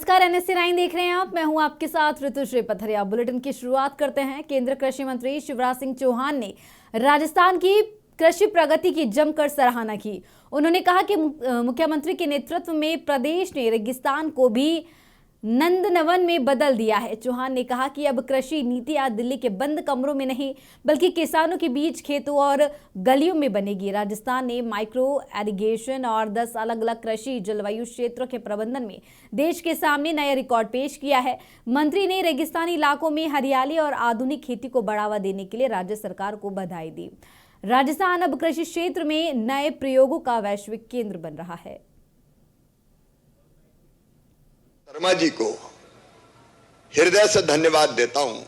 नमस्कार, NSC9 देख रहे हैं आप। मैं हूं आपके साथ ऋतुश्री पथरिया। बुलेटिन की शुरुआत करते हैं। केंद्रीय कृषि मंत्री शिवराज सिंह चौहान ने राजस्थान की कृषि प्रगति की जमकर सराहना की। उन्होंने कहा कि मुख्यमंत्री के नेतृत्व में प्रदेश ने रेगिस्तान को भी नंदनवन में बदल दिया है। चौहान ने कहा कि अब कृषि नीतियां दिल्ली के बंद कमरों में नहीं बल्कि किसानों के बीच खेतों और गलियों में बनेगी। राजस्थान ने माइक्रो इरिगेशन और 10 अलग अलग कृषि जलवायु क्षेत्रों के प्रबंधन में देश के सामने नया रिकॉर्ड पेश किया है। मंत्री ने रेगिस्तानी इलाकों में हरियाली और आधुनिक खेती को बढ़ावा देने के लिए राज्य सरकार को बधाई दी। राजस्थान अब कृषि क्षेत्र में नए प्रयोगों का वैश्विक केंद्र बन रहा है। शर्मा जी को हृदय से धन्यवाद देता हूं।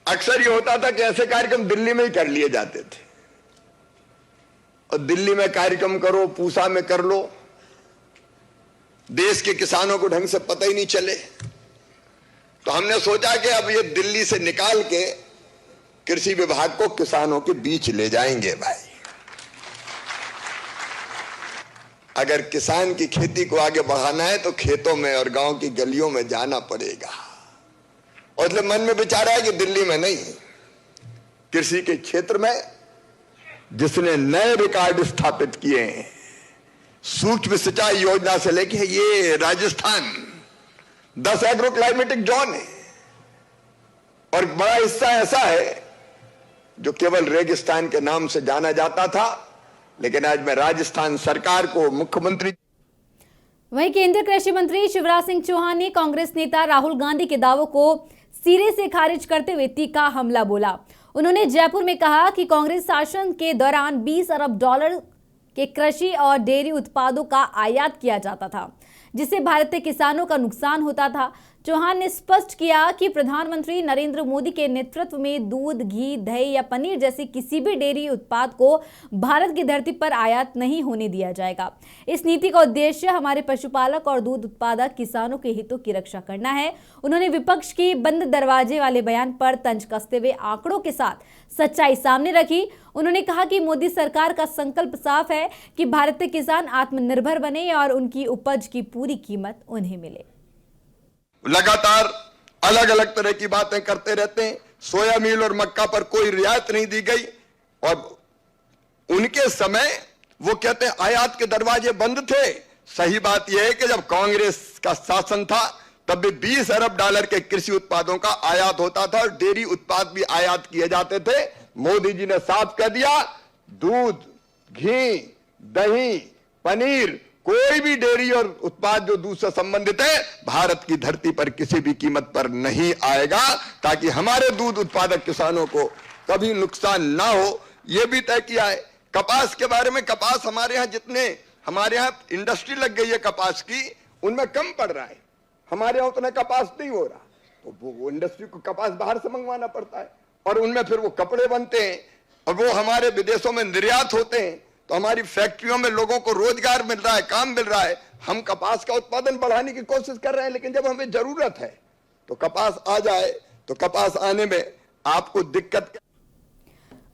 अक्सर ये होता था कि ऐसे कार्यक्रम दिल्ली में ही कर लिए जाते थे और दिल्ली में कार्यक्रम करो, पूसा में कर लो, देश के किसानों को ढंग से पता ही नहीं चले। तो हमने सोचा कि अब ये दिल्ली से निकाल के कृषि विभाग को किसानों के बीच ले जाएंगे। भाई, अगर किसान की खेती को आगे बढ़ाना है तो खेतों में और गांव की गलियों में जाना पड़ेगा। और इसलिए मन में विचार है कि दिल्ली में नहीं, कृषि के क्षेत्र में जिसने नए रिकॉर्ड स्थापित किए हैं, सूक्ष्म सिंचाई योजना से लेके ये राजस्थान 10 एग्रो क्लाइमेटिक जोन है और बड़ा हिस्सा ऐसा है जो केवल रेगिस्तान के नाम से जाना जाता था, लेकिन आज मैं राजस्थान सरकार को, मुख्यमंत्री। वहीं केंद्रीय कृषि मंत्री शिवराज सिंह चौहान ने कांग्रेस नेता राहुल गांधी के दावों को सिरे से खारिज करते हुए तीखा हमला बोला। उन्होंने जयपुर में कहा कि कांग्रेस शासन के दौरान 20 अरब डॉलर के कृषि और डेयरी उत्पादों का आयात किया जाता था, जिससे भारतीय किसानों का नुकसान होता था। चौहान ने स्पष्ट किया कि प्रधानमंत्री नरेंद्र मोदी के नेतृत्व में दूध, घी, दही या पनीर जैसे किसी भी डेयरी उत्पाद को भारत की धरती पर आयात नहीं होने दिया जाएगा। इस नीति का उद्देश्य हमारे पशुपालक और दूध उत्पादक किसानों के हितों की रक्षा करना है। उन्होंने विपक्ष की बंद दरवाजे वाले बयान पर तंज कसते हुए आंकड़ों के साथ सच्चाई सामने रखी। उन्होंने कहा कि मोदी सरकार का संकल्प साफ है कि भारतीय किसान आत्मनिर्भर बने और उनकी उपज की पूरी कीमत उन्हें मिले। लगातार अलग अलग तरह की बातें करते रहते हैं। सोया मील और मक्का पर कोई रियायत नहीं दी गई और उनके समय वो कहते हैं आयात के दरवाजे बंद थे। सही बात यह है कि जब कांग्रेस का शासन था तब भी 20 अरब डॉलर के कृषि उत्पादों का आयात होता था और डेयरी उत्पाद भी आयात किए जाते थे। मोदी जी ने साफ कह दिया, दूध, घी, दही, पनीर, कोई भी डेयरी और उत्पाद जो दूध से संबंधित है भारत की धरती पर किसी भी कीमत पर नहीं आएगा, ताकि हमारे दूध उत्पादक किसानों को कभी नुकसान ना हो। यह भी तय किया है। कपास के बारे में, कपास हमारे यहाँ जितने हमारे यहाँ इंडस्ट्री लग गई है कपास की, उनमें कम पड़ रहा है। हमारे यहाँ उतना कपास नहीं हो रहा, तो वो इंडस्ट्री को कपास बाहर से मंगवाना पड़ता है और उनमें फिर वो कपड़े बनते हैं और वो हमारे विदेशों में निर्यात होते हैं। तो हमारी फैक्ट्रियों में लोगों को रोजगार मिल रहा है, काम मिल रहा है। हम कपास का उत्पादन बढ़ाने की कोशिश कर रहे हैं, लेकिन जब हमें जरूरत है तो कपास आ जाए तो कपास आने में आपको दिक्कत।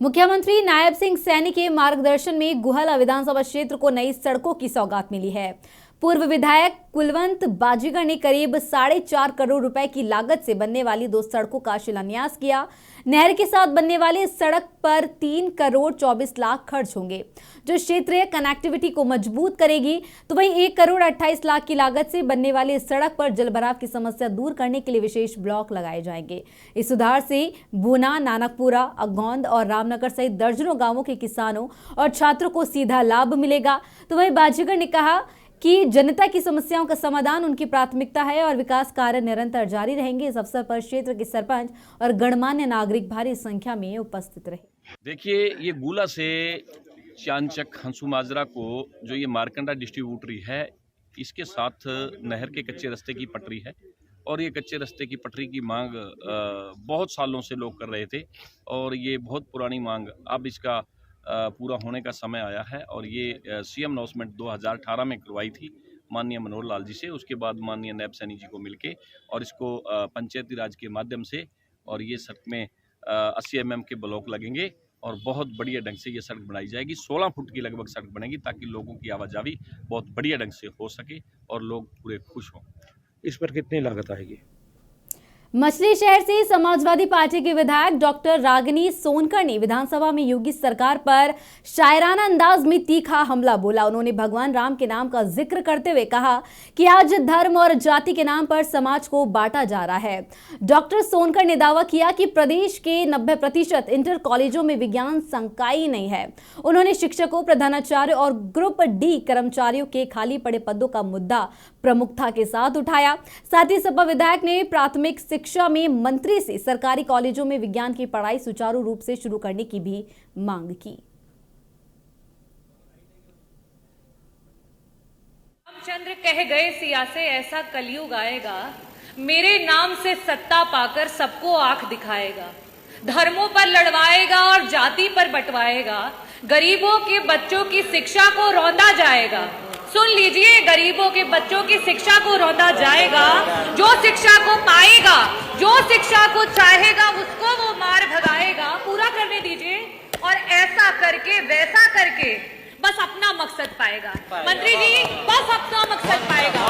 मुख्यमंत्री नायब सिंह सैनी के मार्गदर्शन में गुहला विधानसभा क्षेत्र को नई सड़कों की सौगात मिली है। पूर्व विधायक कुलवंत बाजीगर ने करीब 4.5 करोड़ रुपए की लागत से बनने वाली 2 सड़कों का शिलान्यास किया। नहर के साथ बनने वाली इस सड़क पर 3 करोड़ 24 लाख खर्च होंगे, जो क्षेत्रीय कनेक्टिविटी को मजबूत करेगी। तो वहीं 1 करोड़ 28 लाख की लागत से बनने वाली इस सड़क पर जलभराव की समस्या दूर करने के लिए विशेष ब्लॉक लगाए जाएंगे। इस सुधार से भूना, नानकपुरा, अगौंद और रामनगर सहित दर्जनों गांवों के किसानों और छात्रों को सीधा लाभ मिलेगा। तो वहीं बाजीगर ने कहा कि जनता की समस्याओं का समाधान उनकी प्राथमिकता है और विकास कार्य निरंतर जारी रहेंगे। इस अवसर पर क्षेत्र के सरपंच और गणमान्य नागरिक भारी संख्या में उपस्थित रहे। देखिए, ये गुला से चांचक हंसू माजरा को जो ये मारकंडा डिस्ट्रीब्यूटरी है, इसके साथ नहर के कच्चे रास्ते की पटरी है और ये कच्चे रास्ते की पटरी की मांग बहुत सालों से लोग कर रहे थे और ये बहुत पुरानी मांग, अब इसका पूरा होने का समय आया है। और ये सीएम अनाउंसमेंट 2018 में करवाई थी माननीय मनोहर लाल जी से, उसके बाद माननीय नायब सैनी जी को मिलके और इसको पंचायती राज के माध्यम से, और ये सड़क में 80 mm के ब्लॉक लगेंगे और बहुत बढ़िया ढंग से ये सड़क बनाई जाएगी। 16 फुट की लगभग सड़क बनेगी ताकि लोगों की आवाजाही बहुत बढ़िया ढंग से हो सके और लोग पूरे खुश हों। इस पर कितनी लागत आएगी? मछली शहर से समाजवादी पार्टी के विधायक डॉक्टर रागिनी सोनकर ने विधानसभा में योगी सरकार पर शायराना अंदाज में तीखा हमला बोला। उन्होंने भगवान राम के नाम का जिक्र करते हुए कहा कि आज धर्म और जाति के नाम पर समाज को बांटा जा रहा है। डॉक्टर सोनकर ने दावा किया कि प्रदेश के 90% इंटर कॉलेजों में विज्ञान संकाय नहीं है। उन्होंने शिक्षकों, प्रधानाचार्य और ग्रुप डी कर्मचारियों के खाली पड़े पदों का मुद्दा प्रमुखता के साथ उठाया। साथ ही सपा विधायक ने प्राथमिक शिक्षा में मंत्री से सरकारी कॉलेजों में विज्ञान की पढ़ाई सुचारू रूप से शुरू करने की भी मांग की। रामचंद्र कह गए सिया से ऐसा कलयुग आएगा, मेरे नाम से सत्ता पाकर सबको आंख दिखाएगा, धर्मों पर लड़वाएगा और जाति पर बंटवाएगा, गरीबों के बच्चों की शिक्षा को रौंदा जाएगा। सुन लीजिए, गरीबों के बच्चों की शिक्षा को रौंदा जाएगा। जो शिक्षा को पाएगा, जो शिक्षा को चाहेगा, उसको वो मार भगाएगा। पूरा करने दीजिए। और ऐसा करके वैसा करके बस अपना मकसद पाएगा। मंत्री जी, बस अपना मकसद पाएगा।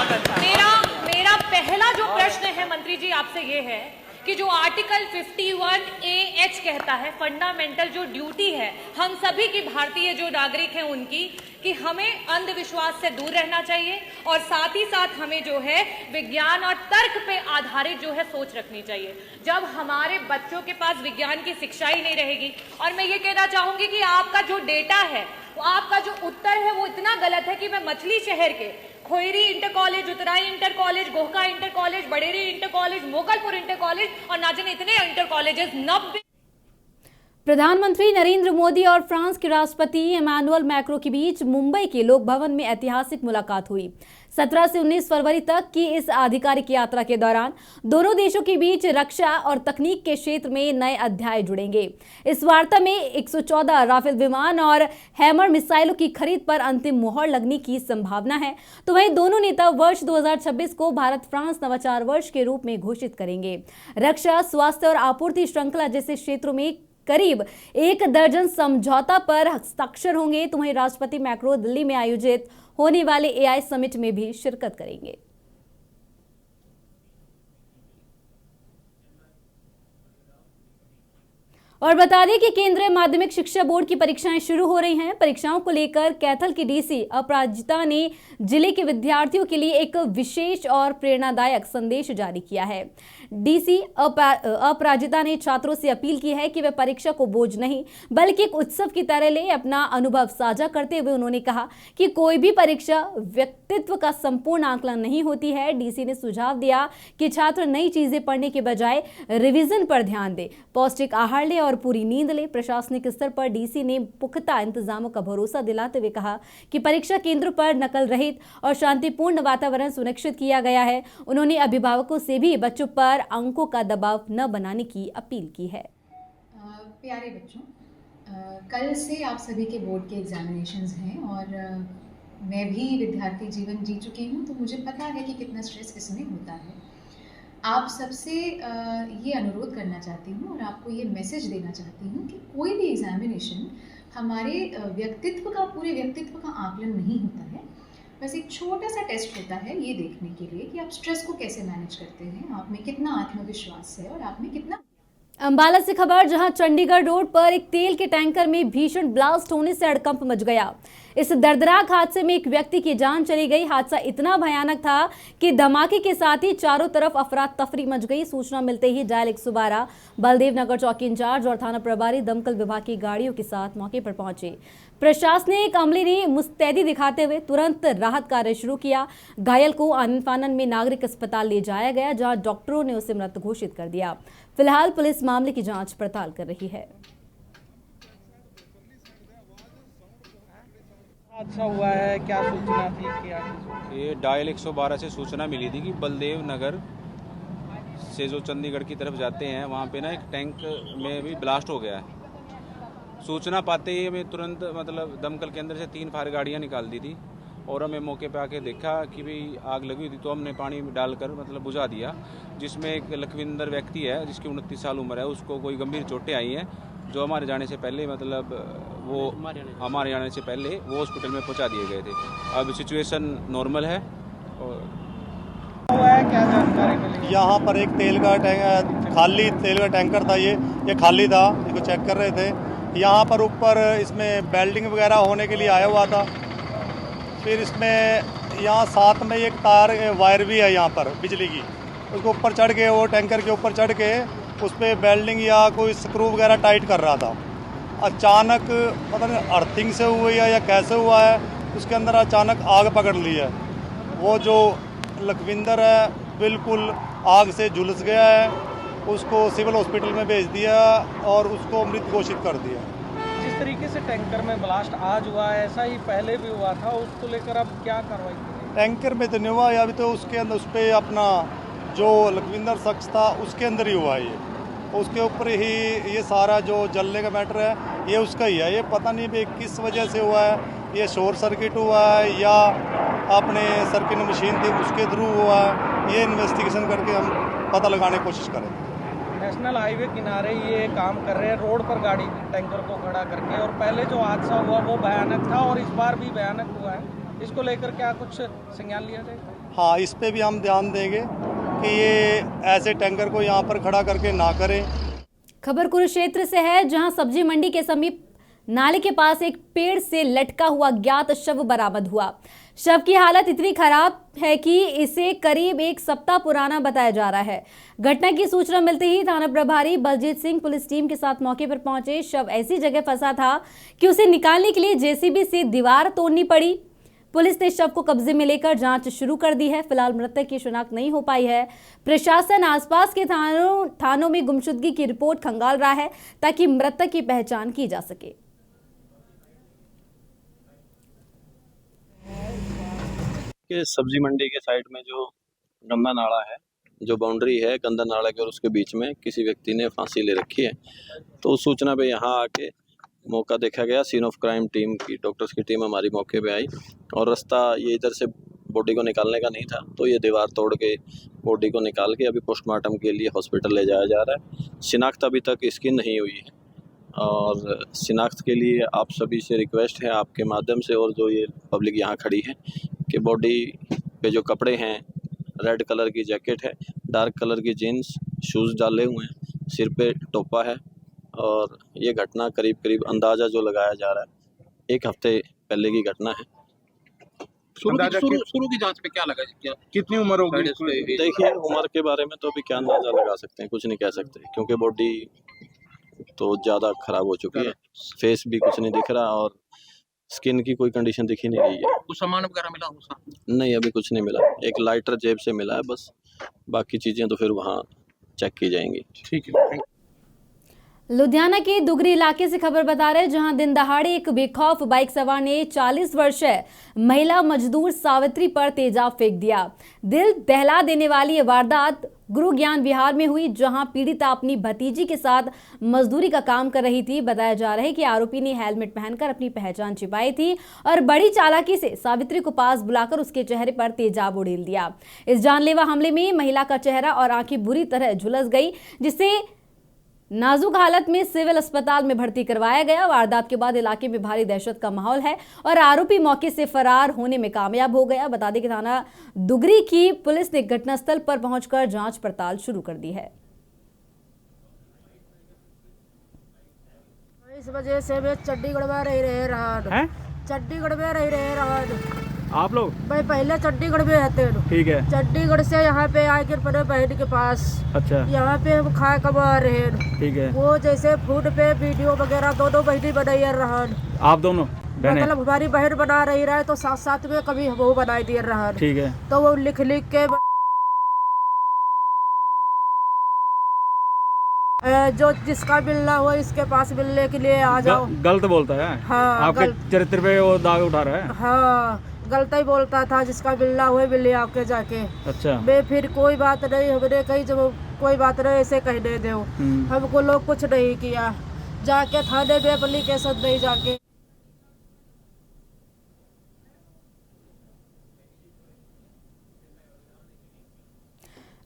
मेरा पहला जो प्रश्न है मंत्री जी आपसे ये है कि जो आर्टिकल 51A(H) कहता है, फंडामेंटल जो ड्यूटी है हम सभी की, भारतीय जो नागरिक हैं उनकी, कि हमें अंधविश्वास से दूर रहना चाहिए और साथ ही साथ हमें जो है विज्ञान और तर्क पे आधारित जो है सोच रखनी चाहिए। जब हमारे बच्चों के पास विज्ञान की शिक्षा ही नहीं रहेगी, और मैं ये कहना चाहूंगी कि आपका जो डेटा है, आपका जो उत्तर है वो इतना गलत है कि मैं मछली शहर के Khoyri inter college, Utrai inter college, Gohka inter college, Baderi inter college, Mogalpur inter college और ना जाने इतने इंटर कॉलेजेस 90। प्रधानमंत्री नरेंद्र मोदी और फ्रांस के राष्ट्रपति इमैनुअल मैक्रों के बीच मुंबई के लोक भवन में ऐतिहासिक मुलाकात हुई। 17 से 19 फरवरी तक की इस आधिकारिक यात्रा के दौरान दोनों देशों के बीच रक्षा और तकनीक के क्षेत्र में नए अध्याय जुड़ेंगे। इस वार्ता में 114 राफेल विमान और हैमर मिसाइलों की खरीद पर अंतिम मुहर लगने की संभावना है। तो वहीं दोनों नेता वर्ष 2026 को भारत फ्रांस नवाचार वर्ष के रूप में घोषित करेंगे। रक्षा, स्वास्थ्य और आपूर्ति श्रृंखला जैसे क्षेत्रों में करीब 1 दर्जन समझौता पर हस्ताक्षर होंगे। तो वहीं राष्ट्रपति मैक्रो दिल्ली में आयोजित होने वाले AI समिट में भी शिरकत करेंगे। और बता दें कि केंद्रीय माध्यमिक शिक्षा बोर्ड की परीक्षाएं शुरू हो रही हैं। परीक्षाओं को लेकर कैथल की डीसी अपराजिता ने जिले के विद्यार्थियों के लिए एक विशेष और प्रेरणादायक संदेश जारी किया है। डीसी अपराजिता ने छात्रों से अपील की है कि वे परीक्षा को बोझ नहीं बल्कि एक उत्सव की तरह ले। अपना अनुभव साझा करते हुए उन्होंने कहा कि कोई भी परीक्षा व्यक्तित्व का संपूर्ण आकलन नहीं होती है। डीसी ने सुझाव दिया कि छात्र नई चीजें पढ़ने के बजाय रिवीजन पर ध्यान दें, पौष्टिक आहार ले और पूरी नींद ले। प्रशासनिक स्तर पर डीसी ने पुख्ता इंतजामों का भरोसा दिलाते हुए कहा कि परीक्षा केंद्र पर नकल रहित और शांतिपूर्ण वातावरण सुनिश्चित किया गया है। उन्होंने अभिभावकों से भी बच्चों पर अंकों का दबाव न बनाने की अपील की है। प्यारे बच्चों, कल से आप सभी के बोर्ड के एग्जामिनेशंस हैं और मैं भी विद्यार्थी जीवन जी चुकी हूँ, तो मुझे पता है कि कितना स्ट्रेस इसमें होता है। आप सबसे ये अनुरोध करना चाहती हूँ और आपको ये मैसेज देना चाहती हूँ कि कोई भी एग्जामिनेशन हमारे व्यक्तित्व का, पूरे व्यक्तित्व का आकलन नहीं होता है। बस एक छोटा सा टेस्ट होता है ये देखने के लिए कि आप स्ट्रेस को कैसे मैनेज करते हैं, आप में कितना आत्मविश्वास है और आप में कितना। अंबाला से खबर, जहां चंडीगढ़ रोड पर एक तेल के टैंकर में भीषण ब्लास्ट होने से हड़कंप मच गया। इस दर्दनाक हादसे में एक व्यक्ति की जान चली गई। हादसा इतना भयानक था कि धमाके के साथ ही चारों तरफ अफरा तफरी मच गई। सूचना मिलते ही डायल 112 बलदेव नगर चौकी इंचार्ज और थाना प्रभारी दमकल विभाग की गाड़ियों के साथ मौके पर पहुंचे। प्रशासनिक अमले ने मुस्तैदी दिखाते हुए तुरंत राहत कार्य शुरू किया। घायल को आनन फानन में नागरिक अस्पताल ले जाया गया, जहां डॉक्टरों ने उसे मृत घोषित कर दिया। फिलहाल पुलिस मामले की जांच पड़ताल कर रही है। हादसा हुआ है, क्या सूचना थी? क्या ये डायल 112 से सूचना मिली थी कि बलदेव नगर से जो चंडीगढ़ की तरफ जाते हैं वहाँ पे ना एक टैंक में भी ब्लास्ट हो गया है। सूचना पाते ही हमें तुरंत दमकल के अंदर से 3 फायर गाड़ियाँ निकाल दी थी और हमें मौके पे आके देखा कि भाई आग लगी हुई थी, तो हमने पानी डालकर बुझा दिया। जिसमें एक लखविंदर व्यक्ति है जिसकी 29 साल उम्र है, उसको कोई गंभीर चोटें आई हैं, जो हमारे जाने से पहले वो हमारे जाने से पहले वो हॉस्पिटल में पहुंचा दिए गए थे। अब सिचुएशन नॉर्मल है। और हुआ है, क्या जानकारी मिली? यहाँ पर एक खाली तेल का टैंकर था। ये खाली था, इसको चेक कर रहे थे। यहाँ पर ऊपर इसमें वेल्डिंग वगैरह होने के लिए आया हुआ था। फिर इसमें यहाँ साथ में एक तार वायर भी है यहाँ पर बिजली की, उसको ऊपर चढ़ के, वो टैंकर के ऊपर चढ़ के उस पर वेल्डिंग या कोई स्क्रू वगैरह टाइट कर रहा था। अचानक पता नहीं अर्थिंग से हुई है या कैसे हुआ है, उसके अंदर अचानक आग पकड़ ली है। वो जो लखविंदर है बिल्कुल आग से झुलस गया है, उसको सिविल हॉस्पिटल में भेज दिया और उसको मृत घोषित कर दिया। जिस तरीके से टैंकर में ब्लास्ट आज हुआ है, ऐसा ही पहले भी हुआ था, उसको लेकर अब क्या कार्रवाई की? टैंकर में तो नहीं हुआ, अभी तो उसके अंदर उस पर अपना जो लखविंदर शख्स था उसके अंदर ही हुआ है। ये उसके ऊपर ही ये सारा जो जलने का मैटर है ये उसका ही है। ये पता नहीं भाई किस वजह से हुआ है, ये शॉर्ट सर्किट हुआ है या अपने सर्किट मशीन थी उसके थ्रू हुआ है। ये इन्वेस्टिगेशन करके हम पता लगाने की कोशिश करें। नेशनल हाईवे किनारे ये काम कर रहे हैं, रोड पर गाड़ी टैंकर को खड़ा करके, और पहले जो हादसा हुआ वो भयानक था और इस बार भी भयानक हुआ है। इसको लेकर क्या कुछ संज्ञान लिया जाएगा? हाँ, इस पे भी हम ध्यान देंगे कि ये ऐसे टैंकर को यहाँ पर खड़ा करके ना करें। खबर कुरुक्षेत्र से है, जहां सब्जी मंडी के समीप नाले के पास एक पेड़ से लटका हुआ ज्ञात शव बरामद हुआ। शव की हालत इतनी खराब है कि इसे करीब एक सप्ताह पुराना बताया जा रहा है। घटना की सूचना मिलते ही थाना प्रभारी बलजीत सिंह पुलिस टीम के साथ मौके पर पहुंचे। शव ऐसी जगह फंसा था कि उसे निकालने के लिए जेसीबी से दीवार तोड़नी पड़ी। पुलिस ने शव को कब्जे में लेकर जांच शुरू कर दी है। फिलहाल मृतक की शिनाख्त नहीं हो पाई है। प्रशासन आसपास के थानों में गुमशुदगी की रिपोर्ट खंगाल रहा है ताकि मृतक की पहचान की जा सके। सब्जी मंडी के साइड में जो गंदा नाला है, जो बाउंड्री है गंदा नाला के और उसके बीच में किसी व्यक्ति ने फांसी ले रखी है। तो उस सूचना पे यहाँ आके मौका देखा गया। सीन ऑफ क्राइम टीम की, डॉक्टर्स की टीम हमारी मौके पे आई और रास्ता ये इधर से बॉडी को निकालने का नहीं था, तो ये दीवार तोड़ के बॉडी को निकाल के अभी पोस्टमार्टम के लिए हॉस्पिटल ले जाया जा रहा है। शिनाख्त अभी तक इसकी नहीं हुई है और शिनाख्त के लिए आप सभी से रिक्वेस्ट है आपके माध्यम से और जो ये पब्लिक यहाँ खड़ी है कि बॉडी पे जो कपड़े हैं, रेड कलर की जैकेट है, डार्क कलर की जीन्स, शूज़ डाले हुए हैं, सिर पे टोपा है और ये घटना करीब अंदाज़ा जो लगाया जा रहा है 1 हफ्ते पहले की घटना है। शुरू की जांच में क्या लगा, क्या कितनी उम्र होगी? देखिए उम्र के बारे में तो अभी क्या अंदाज़ा लगा सकते हैं, कुछ नहीं कह सकते क्योंकि बॉडी तो ज़्यादा ख़राब हो चुकी है, फेस भी कुछ नहीं दिख रहा और स्किन की कोई कंडीशन दिखी नहीं रही है। कुछ सामान वगैरह मिला हो साथ? नहीं, अभी कुछ नहीं मिला। एक लाइटर जेब से मिला है बस, बाकी चीज़ें तो फिर वहाँ चेक की जाएंगी। ठीक है। लुधियाना के दुगरी इलाके से खबर बता रहे हैं, जहां दिन दहाड़े एक बेखौफ बाइक सवार ने 40 वर्षीय महिला मजदूर सावित्री पर तेजाब फेंक दिया। दिल दहला देने वाली ये वारदात गुरु ज्ञान विहार में हुई, जहां पीड़िता अपनी भतीजी के साथ मजदूरी का काम कर रही थी। बताया जा रहा है कि आरोपी ने हेलमेट पहनकर अपनी पहचान छिपाई थी और बड़ी चालाकी से सावित्री को पास बुलाकर उसके चेहरे पर तेजाब उड़ेल दिया। इस जानलेवा हमले में महिला का चेहरा और आंखें बुरी तरह झुलस गई, जिसे नाजुक हालत में सिविल अस्पताल में भर्ती करवाया गया। वारदात के बाद इलाके में भारी दहशत का माहौल है और आरोपी मौके से फरार होने में कामयाब हो गया। बता दें कि थाना दुगरी की पुलिस ने घटनास्थल पर पहुंचकर जांच पड़ताल शुरू कर दी है। इस वजह से मैं चंडीगढ़ में रह चंडीगढ़ में रह आप लोग? भाई पहले चंडीगढ़ में रहते हैं। ठीक है। चंडीगढ़ से यहाँ पे आके अपने बहन के पास, अच्छा, यहाँ पे हम खा कमा रहे हैं। ठीक है। वो जैसे फूड पे वीडियो वगैरह दोनों बहनी बनाई रहा। आप दोनों मतलब हमारी बहन बना रही रहा तो साथ साथ में कभी वो बनाई दिए रहा। ठीक है। तो वो लिख के जो जिसका मिलना हो इसके पास मिलने के लिए आ जाओ। गलत बोलता है। हाँ, आपके चरित्र पे वो दाग उठा रहा है। हाँ, गलत ही बोलता था, जिसका मिलना हुआ मिले आपके जाके। अच्छा। मैं फिर कोई बात नहीं, हमने कहीं जब कोई बात नहीं ऐसे कहने दो, हमको लोग कुछ नहीं किया, जाके थाने में एप्लीकेशन नहीं जाके।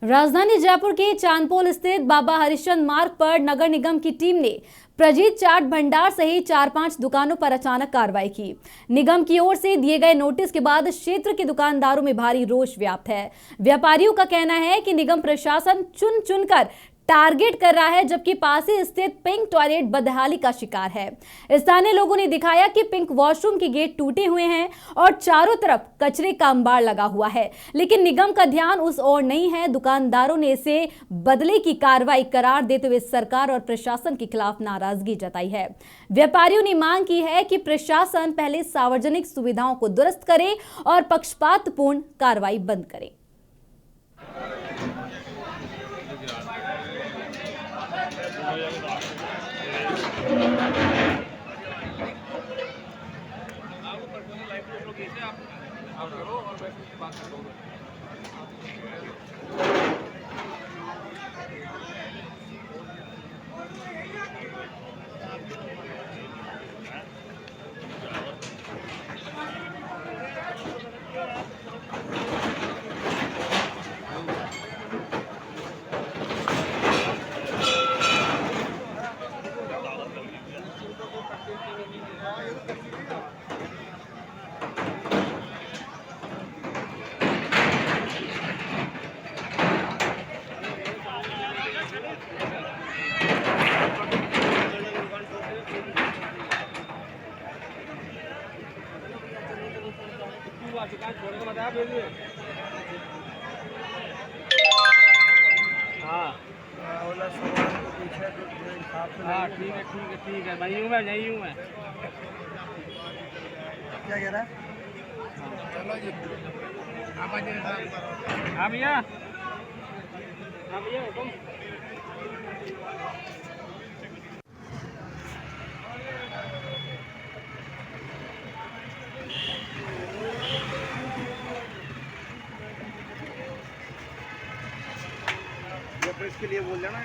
राजधानी जयपुर के चांदपोल स्थित बाबा हरिश्चंद्र मार्ग पर नगर निगम की टीम ने प्रजीत चाट भंडार सहित 4-5 दुकानों पर अचानक कार्रवाई की। निगम की ओर से दिए गए नोटिस के बाद क्षेत्र के दुकानदारों में भारी रोष व्याप्त है। व्यापारियों का कहना है कि निगम प्रशासन चुन चुनकर टारगेट कर रहा है, जबकि पास ही स्थित पिंक टॉयलेट बदहाली का शिकार है। स्थानीय लोगों ने दिखाया कि पिंक वॉशरूम के गेट टूटे हुए हैं और चारों तरफ कचरे का अंबार लगा हुआ है, लेकिन निगम का ध्यान उस ओर नहीं है। दुकानदारों ने इसे बदले की कार्रवाई करार देते हुए सरकार और प्रशासन के खिलाफ नाराजगी जताई है। व्यापारियों ने मांग की है कि प्रशासन पहले सार्वजनिक सुविधाओं को दुरुस्त करे और पक्षपातपूर्ण कार्रवाई बंद करे। हाँ ठीक है मैं यहीं हूँ मैं क्या कह रहा है? हाँ भैया हुकुम। इसके लिए बोल देना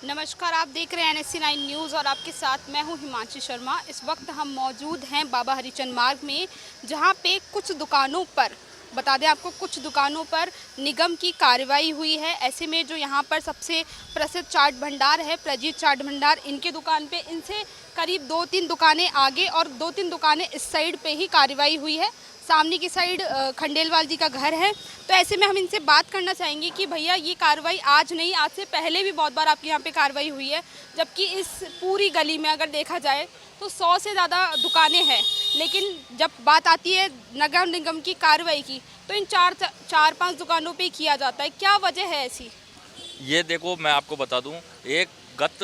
नमस्कार, आप देख रहे हैं NSC9 न्यूज़ और आपके साथ मैं हूं हिमांशी शर्मा। इस वक्त हम मौजूद हैं बाबा हरिचंद मार्ग में, जहां पे कुछ दुकानों पर, बता दें आपको, कुछ दुकानों पर निगम की कार्रवाई हुई है। ऐसे में जो यहां पर सबसे प्रसिद्ध चाट भंडार है, प्रजीत चाट भंडार, इनके दुकान पे इनसे करीब 2-3 दुकानें आगे और 2-3 दुकानें इस साइड पे ही कार्रवाई हुई है। सामने की साइड खंडेलवाल जी का घर है। तो ऐसे में हम इनसे बात करना चाहेंगे कि भैया ये कार्रवाई आज नहीं, आज से पहले भी बहुत बार आपके यहाँ पे कार्रवाई हुई है, जबकि इस पूरी गली में अगर देखा जाए तो 100 से ज़्यादा दुकानें हैं। लेकिन जब बात आती है नगर निगम की कार्रवाई की तो इन 4-5 दुकानों पे किया जाता है। क्या वजह है ऐसी? ये देखो मैं आपको बता दूं, एक गत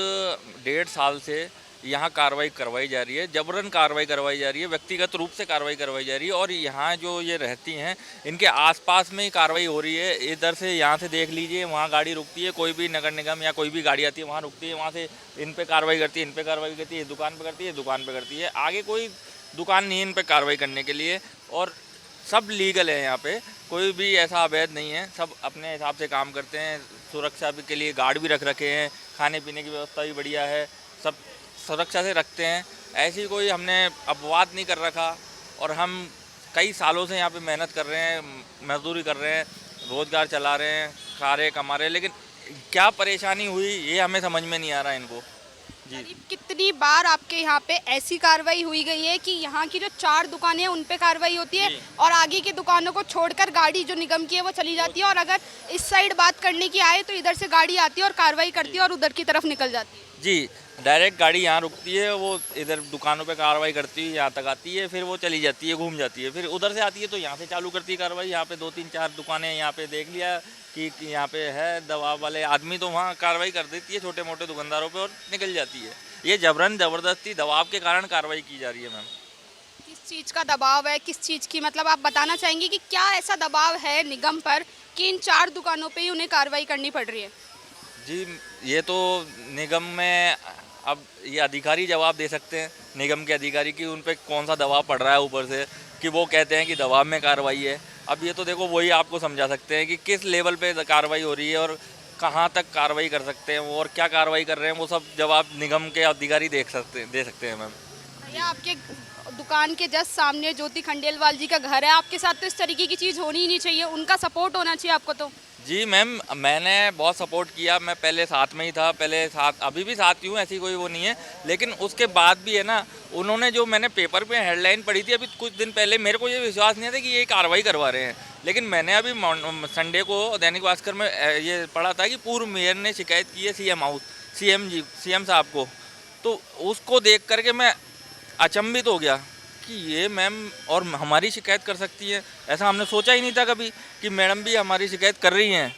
1.5 साल से यहाँ कार्रवाई करवाई जा रही है, जबरन कार्रवाई करवाई जा रही है, व्यक्तिगत रूप से कार्रवाई करवाई जा रही है। और यहाँ जो ये रहती हैं इनके आसपास में ही कार्रवाई हो रही है। इधर से यहाँ से देख लीजिए, वहाँ गाड़ी रुकती है, कोई भी नगर निगम या कोई भी गाड़ी आती है वहाँ रुकती है, वहाँ से इन पे कार्रवाई करती है, इन पे कार्रवाई करती है, दुकान पे करती है, दुकान पे करती है। आगे कोई दुकान नहीं है इन पे कार्रवाई करने के लिए। और सब लीगल है, यहाँ पे कोई भी ऐसा अवैध नहीं है, सब अपने हिसाब से काम करते हैं। सुरक्षा के लिए गार्ड भी रख रखे हैं, खाने पीने की व्यवस्था भी बढ़िया है, सब सुरक्षा से रखते हैं। ऐसी कोई हमने अपवाद नहीं कर रखा। और हम कई सालों से यहाँ पे मेहनत कर रहे हैं, मजदूरी कर रहे हैं, रोज़गार चला रहे हैं, खा रहे कमा रहे हैं, लेकिन क्या परेशानी हुई ये हमें समझ में नहीं आ रहा इनको। जी, कितनी बार आपके यहाँ पे ऐसी कार्रवाई हुई गई है कि यहाँ की जो 4 दुकानें हैं उन पे कार्रवाई होती है और आगे की दुकानों को छोड़कर गाड़ी जो निगम की है वो चली जाती है, और अगर इस साइड बात करने की आए तो इधर से गाड़ी आती है और कार्रवाई करती है और उधर की तरफ निकल जाती है? जी, डायरेक्ट गाड़ी यहाँ रुकती है, वो इधर दुकानों पे कार्रवाई करती है, यहाँ तक आती है, फिर वो चली जाती है, घूम जाती है, फिर उधर से आती है तो यहाँ से चालू करती है कार्रवाई। यहाँ पे 2-3-4 दुकानें यहाँ पे देख लिया कि यहाँ पे है दबाव वाले आदमी, तो वहाँ कार्रवाई कर देती है छोटे मोटे दुकानदारों पे और निकल जाती है। ये जबरन ज़बरदस्ती दबाव के कारण कार्रवाई की जा रही है। मैम, किस चीज़ का दबाव है, किस चीज़ की, मतलब आप बताना चाहेंगे कि क्या ऐसा दबाव है निगम पर कि इन 4 दुकानों पे ही उन्हें कार्रवाई करनी पड़ रही है? जी, ये तो निगम में अब ये अधिकारी जवाब दे सकते हैं, निगम के अधिकारी, कि उन पे कौन सा दबाव पड़ रहा है ऊपर से, कि वो कहते हैं कि दबाव में कार्रवाई है। अब ये तो देखो वही आपको समझा सकते हैं कि किस लेवल पे कार्रवाई हो रही है और कहाँ तक कार्रवाई कर सकते हैं वो, और क्या कार्रवाई कर रहे हैं, वो सब जवाब निगम के अधिकारी दे सकते हैं। मैम, भैया आपके दुकान के जस्ट सामने ज्योति खंडेलवाल जी का घर है, आपके साथ तो इस तरीके की चीज़ होनी ही नहीं चाहिए, उनका सपोर्ट होना चाहिए आपको तो। जी मैम, मैंने बहुत सपोर्ट किया, मैं पहले साथ में ही था, पहले साथ, अभी भी साथ ही हूँ, ऐसी कोई वो नहीं है। लेकिन उसके बाद भी है ना, उन्होंने जो मैंने पेपर पे हेडलाइन पढ़ी थी अभी कुछ दिन पहले, मेरे को ये विश्वास नहीं था कि ये कार्रवाई करवा रहे हैं। लेकिन मैंने अभी संडे को दैनिक भास्कर में ये पढ़ा था कि पूर्व मेयर ने शिकायत की है सीएम साहब को। तो उसको देख करके मैं अचंभित हो गया कि ये मैम और हमारी शिकायत कर सकती है, ऐसा हमने सोचा ही नहीं था कभी कि मैडम भी हमारी शिकायत कर रही हैं।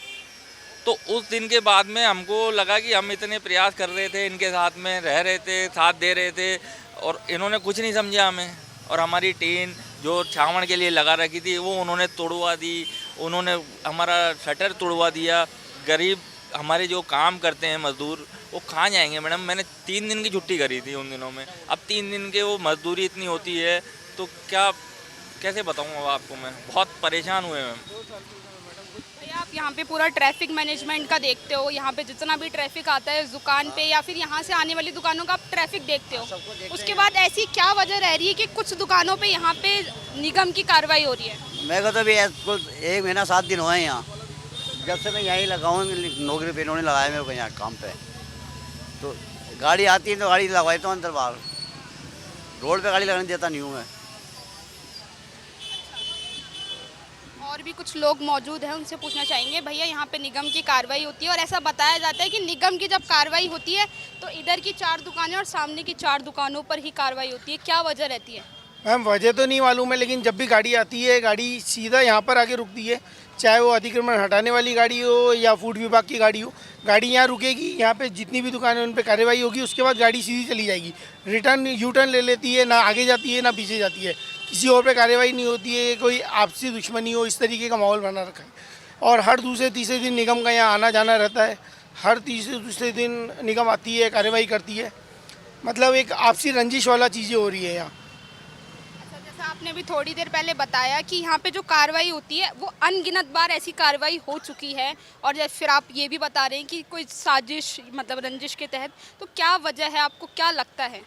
तो उस दिन के बाद में हमको लगा कि हम इतने प्रयास कर रहे थे, इनके साथ में रह रहे थे, साथ दे रहे थे, और इन्होंने कुछ नहीं समझा हमें। और हमारी टीन जो छावण के लिए लगा रखी थी वो उन्होंने तोड़वा दी, उन्होंने हमारा शटर तोड़वा दिया। गरीब हमारे जो काम करते हैं मजदूर, वो कहाँ जाएंगे मैडम? मैंने 3 दिन की छुट्टी करी थी उन दिनों में, अब 3 दिन के वो मजदूरी इतनी होती है तो क्या, कैसे बताऊँ आपको, मैं बहुत परेशान हुए मैम। भैया आप यहाँ पे पूरा ट्रैफिक मैनेजमेंट का देखते हो, यहाँ पे जितना भी ट्रैफिक आता है दुकान पे या फिर यहाँ से आने वाली दुकानों का आप ट्रैफिक देखते हो, उसके बाद ऐसी क्या वजह रह रही है कि कुछ दुकानों पे यहाँ पे निगम की कार्रवाई हो रही है? मेरे को तो भी 1 महीना 7 दिन हुए हैं यहाँ, जब से मैं यहीं लगा हूँ, नौकरी पे इन्होंने लगाया मेरे को यहाँ काम पे। तो गाड़ी आती है तो गाड़ी लगवाई तो अंदर बाहर, रोड पे गाड़ी लगाने देता नहीं हूँ मैं। और भी कुछ लोग मौजूद हैं, उनसे पूछना चाहेंगे। भैया यहाँ पे निगम की कार्रवाई होती है और ऐसा बताया जाता है कि निगम की जब कार्रवाई होती है तो इधर की 4 दुकानें और सामने की 4 दुकानों पर ही कार्रवाई होती है, क्या वजह रहती है? मैम वजह तो नहीं मालूम है, लेकिन जब भी गाड़ी आती है गाड़ी सीधा यहाँ पर आके रुकती है, चाहे वो अतिक्रमण हटाने वाली गाड़ी हो या फूड विभाग की गाड़ी हो, गाड़ी यहाँ रुकेगी, यहाँ पे जितनी भी दुकानें उन पे कार्रवाई होगी, उसके बाद गाड़ी सीधी चली जाएगी, रिटर्न यू टर्न ले लेती है, ना आगे जाती है ना पीछे जाती है, किसी और पे कार्रवाई नहीं होती है, कोई आपसी दुश्मनी हो, इस तरीके का माहौल बना रखा है। और हर दूसरे तीसरे दिन निगम का यहाँ आना जाना रहता है, हर तीसरे दूसरे दिन निगम आती है, कार्रवाई करती है, मतलब एक आपसी रंजिश वाला चीज़ें हो रही है यहाँ। जैसा आपने भी थोड़ी देर पहले बताया कि यहाँ पे जो कार्रवाई होती है वो अनगिनत बार ऐसी कार्रवाई हो चुकी है, और फिर आप ये भी बता रहे हैं कि कोई साजिश, मतलब रंजिश के तहत, तो क्या वजह है, आपको क्या लगता है?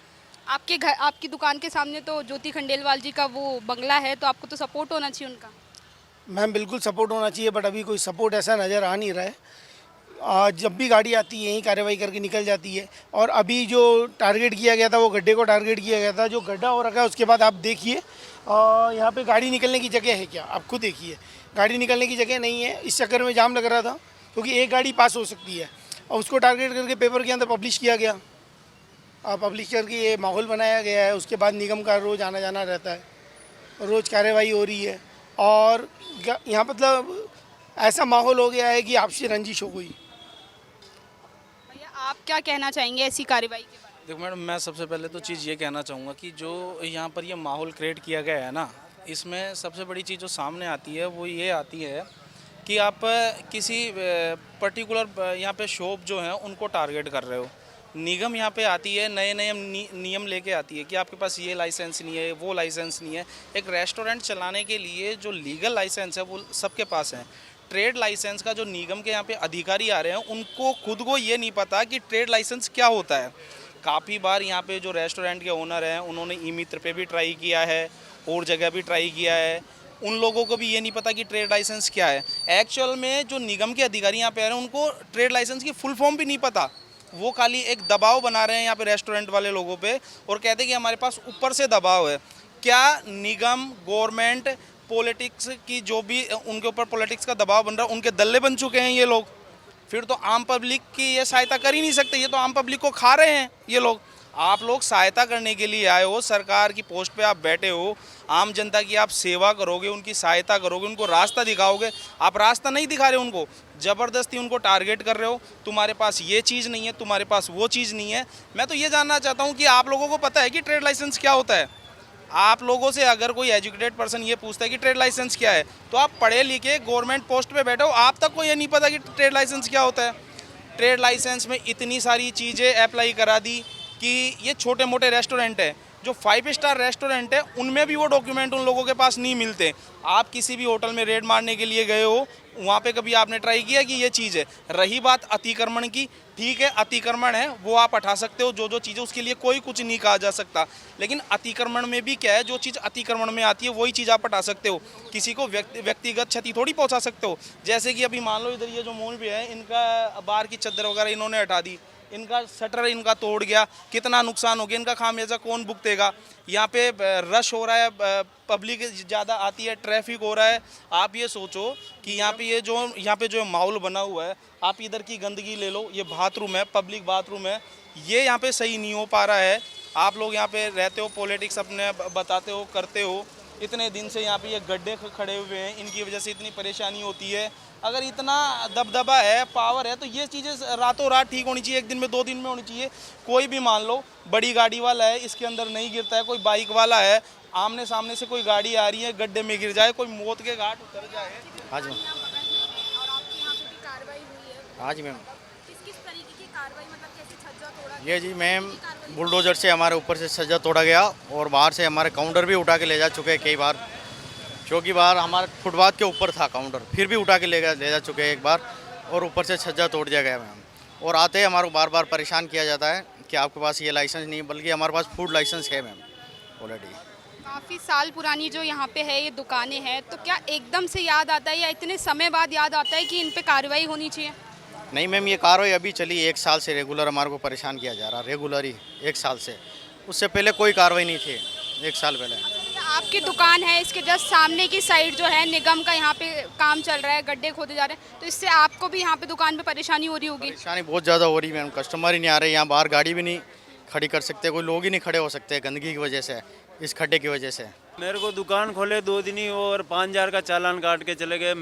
आपके घर, आपकी दुकान के सामने तो ज्योति खंडेलवाल जी का वो बंगला है, तो आपको तो सपोर्ट होना चाहिए उनका। मैम बिल्कुल सपोर्ट होना चाहिए, बट अभी कोई सपोर्ट ऐसा नज़र आ नहीं रहा है। जब भी गाड़ी आती है यहीं कार्रवाई करके निकल जाती है, और अभी जो टारगेट किया गया था वो गड्ढे को टारगेट किया गया था, जो गड्ढा हो रखा है उसके बाद आप देखिए यहाँ पे गाड़ी निकलने की जगह है क्या? आप खुद देखिए, गाड़ी निकलने की जगह नहीं है। इस चक्कर में जाम लग रहा था क्योंकि एक गाड़ी पास हो सकती है, और उसको टारगेट करके पेपर के अंदर पब्लिश किया गया, पब्लिश करके ये माहौल बनाया गया है। उसके बाद निगम का रोज़ आना जाना रहता है, रोज़ कार्रवाई हो रही है, और यहाँ मतलब ऐसा माहौल हो गया है कि आपसी रंजिश हो गई। भैया आप क्या कहना चाहेंगे ऐसी कार्रवाई के बारे में? देखो मैडम, मैं सबसे पहले तो चीज़ ये कहना चाहूँगा कि जो यहाँ पर ये माहौल क्रिएट किया गया है ना, इसमें सबसे बड़ी चीज़ जो सामने आती है वो ये आती है कि आप किसी पर्टिकुलर यहाँ पे शॉप जो हैं उनको टारगेट कर रहे हो। निगम यहाँ पे आती है, नए नए नियम लेके आती है कि आपके पास ये लाइसेंस नहीं है, वो लाइसेंस नहीं है। एक रेस्टोरेंट चलाने के लिए जो लीगल लाइसेंस है वो सबके पास है। ट्रेड लाइसेंस का जो निगम के यहाँ पे अधिकारी आ रहे हैं उनको खुद को ये नहीं पता कि ट्रेड लाइसेंस क्या होता है। काफ़ी बार यहाँ पे जो रेस्टोरेंट के ओनर हैं उन्होंने ई मित्र पे भी ट्राई किया है और जगह भी ट्राई किया है, उन लोगों को भी ये नहीं पता कि ट्रेड लाइसेंस क्या है। एक्चुअल में जो निगम के अधिकारी यहाँ पे आ रहे हैं उनको ट्रेड लाइसेंस की फुल फॉर्म भी नहीं पता। वो खाली एक दबाव बना रहे हैं यहाँ पे रेस्टोरेंट वाले लोगों पे और कहते हैं कि हमारे पास ऊपर से दबाव है। क्या निगम, गवर्नमेंट, पॉलिटिक्स की जो भी उनके ऊपर पॉलिटिक्स का दबाव बन रहा है, उनके दल्ले बन चुके हैं ये लोग? फिर तो आम पब्लिक की ये सहायता कर ही नहीं सकते, ये तो आम पब्लिक को खा रहे हैं ये लोग। आप लोग सहायता करने के लिए आए हो, सरकार की पोस्ट पे आप बैठे हो, आम जनता की आप सेवा करोगे, उनकी सहायता करोगे, उनको रास्ता दिखाओगे। आप रास्ता नहीं दिखा रहे उनको, ज़बरदस्ती उनको टारगेट कर रहे हो। तुम्हारे पास ये चीज़ नहीं है, तुम्हारे पास वो चीज़ नहीं है। मैं तो ये जानना चाहता हूँ कि आप लोगों को पता है कि ट्रेड लाइसेंस क्या होता है? आप लोगों से अगर कोई एजुकेटेड पर्सन ये पूछता है कि ट्रेड लाइसेंस क्या है, तो आप पढ़े लिखे गवर्नमेंट पोस्ट पे बैठे हो, आप तक को ये नहीं पता कि ट्रेड लाइसेंस क्या होता है। ट्रेड लाइसेंस में इतनी सारी चीज़ें अप्लाई करा दी कि ये छोटे मोटे रेस्टोरेंट है, जो 5 स्टार रेस्टोरेंट है उनमें भी वो डॉक्यूमेंट उन लोगों के पास नहीं मिलते। आप किसी भी होटल में रेड मारने के लिए गए हो, वहाँ पे कभी आपने ट्राई किया कि ये चीज़ है? रही बात अतिक्रमण की, ठीक है अतिक्रमण है वो आप हटा सकते हो, जो चीज़ें उसके लिए कोई कुछ नहीं कहा जा सकता। लेकिन अतिक्रमण में भी क्या है, जो चीज़ अतिक्रमण में आती है वही चीज़ आप हटा सकते हो, किसी को व्यक्तिगत क्षति थोड़ी पहुँचा सकते हो। जैसे कि अभी मान लो इधर ये जो मॉल भी है, इनका बाहर की चद्दर वगैरह इन्होंने हटा दी, इनका शटर इनका तोड़ गया, कितना नुकसान हो गया, इनका खामियाजा कौन भुगतेगा? यहाँ पे रश हो रहा है, पब्लिक ज़्यादा आती है, ट्रैफिक हो रहा है। आप ये सोचो कि यहाँ पे जो माहौल बना हुआ है, आप इधर की गंदगी ले लो, ये बाथरूम है, पब्लिक बाथरूम है, ये यहाँ पे सही नहीं हो पा रहा है। आप लोग यहाँ पे रहते हो, पॉलिटिक्स अपने बताते हो, करते हो, इतने दिन से यहाँ पे ये गड्ढे खड़े हुए हैं, इनकी वजह से इतनी परेशानी होती है। अगर इतना दबदबा है, पावर है, तो ये चीज़ें रातों रात ठीक होनी चाहिए, 1 दिन में 2 दिन में होनी चाहिए। कोई भी मान लो बड़ी गाड़ी वाला है, इसके अंदर नहीं गिरता है, कोई बाइक वाला है, आमने सामने से कोई गाड़ी आ रही है, गड्ढे में गिर जाए, कोई मौत के घाट उतर जाए। हाँ जी हाँ जी मैम, किस तरीके की कार्रवाई, मतलब कैसे छज्जा तोड़ा? ये जी मैम बुलडोजर से हमारे ऊपर से छज्जा तोड़ा गया और बाहर से हमारे काउंटर भी उठा के ले जा चुके हैं कई बार, क्योंकि बाहर हमारे फुटपाथ के ऊपर था काउंटर, फिर भी उठा के ले जा चुके हैं एक बार, और ऊपर से छज्जा तोड़ दिया गया मैम। और आते ही हमारे को बार बार परेशान किया जाता है कि आपके पास ये लाइसेंस नहीं, बल्कि हमारे पास फूड लाइसेंस है मैम ऑलरेडी। काफ़ी साल पुरानी जो यहाँ पे है ये दुकानें हैं, तो क्या एकदम से याद आता है या इतने समय बाद याद आता है कि इन पे कार्रवाई होनी चाहिए? नहीं मैम, ये कार्रवाई अभी चली 1 साल से रेगुलर हमारे को परेशान किया जा रहा, रेगुलर ही 1 साल से। उससे पहले कोई कार्रवाई नहीं थी 1 साल पहले। आपकी दुकान है, इसके जस्ट सामने की साइड जो है निगम का यहाँ पे काम चल रहा है, गड्ढे खोदे जा रहे हैं, तो इससे आपको भी यहाँ पे दुकान पे परेशानी हो रही होगी? परेशानी बहुत ज़्यादा हो रही है मैम, कस्टमर ही नहीं आ रहे, यहाँ बाहर गाड़ी भी नहीं खड़ी कर सकते, कोई लोग ही नहीं खड़े हो सकते गंदगी की वजह से, इस खड्डे की वजह से। मेरे को दुकान खोले 2 दिन ही और 5000 का चालान काट के चले गए।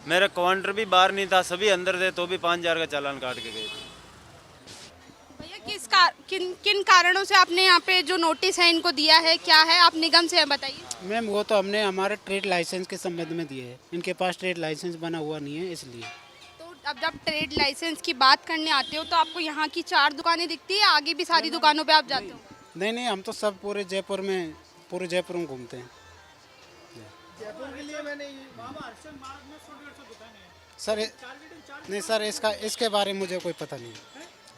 मेरा काउंटर भी बाहर नहीं था, सभी अंदर थे, तो भी 5000 का चालान काट के गए। भैया किन कारणों से आपने यहाँ पे जो नोटिस है इनको दिया है, क्या है, आप निगम से बताइए। मैम वो तो हमने हमारे ट्रेड लाइसेंस के संबंध में दिए है, इनके पास ट्रेड लाइसेंस बना हुआ नहीं है इसलिए। तो अब जब ट्रेड लाइसेंस की बात करने आते हो तो आपको यहाँ की 4 दुकानें दिखती है, आगे भी सारी दुकानों पे आप जाते हो? नहीं, हम तो सब पूरे जयपुर में घूमते हैं। जयपुर के लिए मैंने सर नहीं सर, इसके बारे में मुझे कोई पता नहीं,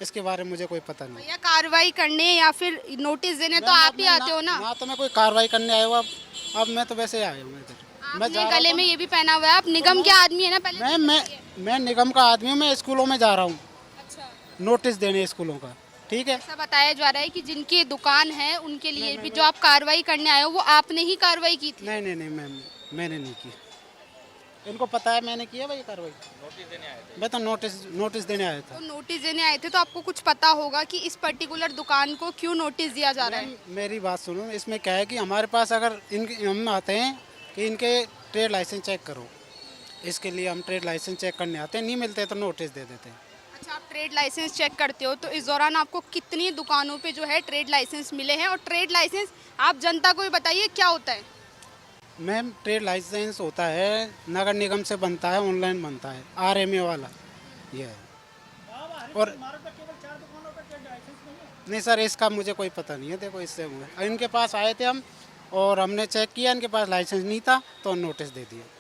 इसके बारे में मुझे कोई पता नहीं। भैया कार्रवाई करने या फिर नोटिस देने तो आप ही आते हो ना? ना तो मैं कोई कार्रवाई करने आया हूँ, अब मैं तो वैसे आया हूँ इधर। आपने गले में ये भी पहना हुआ है, आप निगम के आदमी है ना? पहले मैं निगम का आदमी हूँ, मैं स्कूलों में जा रहा हूँ नोटिस देने स्कूलों का, ठीक है। ऐसा बताया जा रहा है कि जिनकी दुकान है उनके लिए भी जो आप कार्रवाई करने आए हो वो आपने ही कार्रवाई की थी? नहीं मैम, मैंने नहीं की, इनको पता है मैंने किया भाई कार्रवाई। नोटिस देने आए थे? मैं तो नोटिस देने आया था। तो नोटिस देने आए थे तो आपको कुछ पता होगा कि इस पर्टिकुलर दुकान को क्यों नोटिस दिया जा रहा है? मेरी बात सुनो, इसमें क्या है कि हमारे पास अगर हम आते हैं कि इनके ट्रेड लाइसेंस चेक करो, इसके लिए हम ट्रेड लाइसेंस चेक करने आते हैं, नहीं मिलते तो नोटिस दे देते हैं। अच्छा, आप ट्रेड लाइसेंस चेक करते हो तो इस दौरान आपको कितनी दुकानों पे जो है ट्रेड लाइसेंस मिले हैं, और ट्रेड लाइसेंस आप जनता को भी बताइए क्या होता है। मैम ट्रेड लाइसेंस होता है, नगर निगम से बनता है, ऑनलाइन बनता है, RMA वाला ये है। और नहीं सर, इसका मुझे कोई पता नहीं है। देखो इससे हुआ, इनके पास आए थे हम और हमने चेक किया, इनके पास लाइसेंस नहीं था तो नोटिस दे दिया।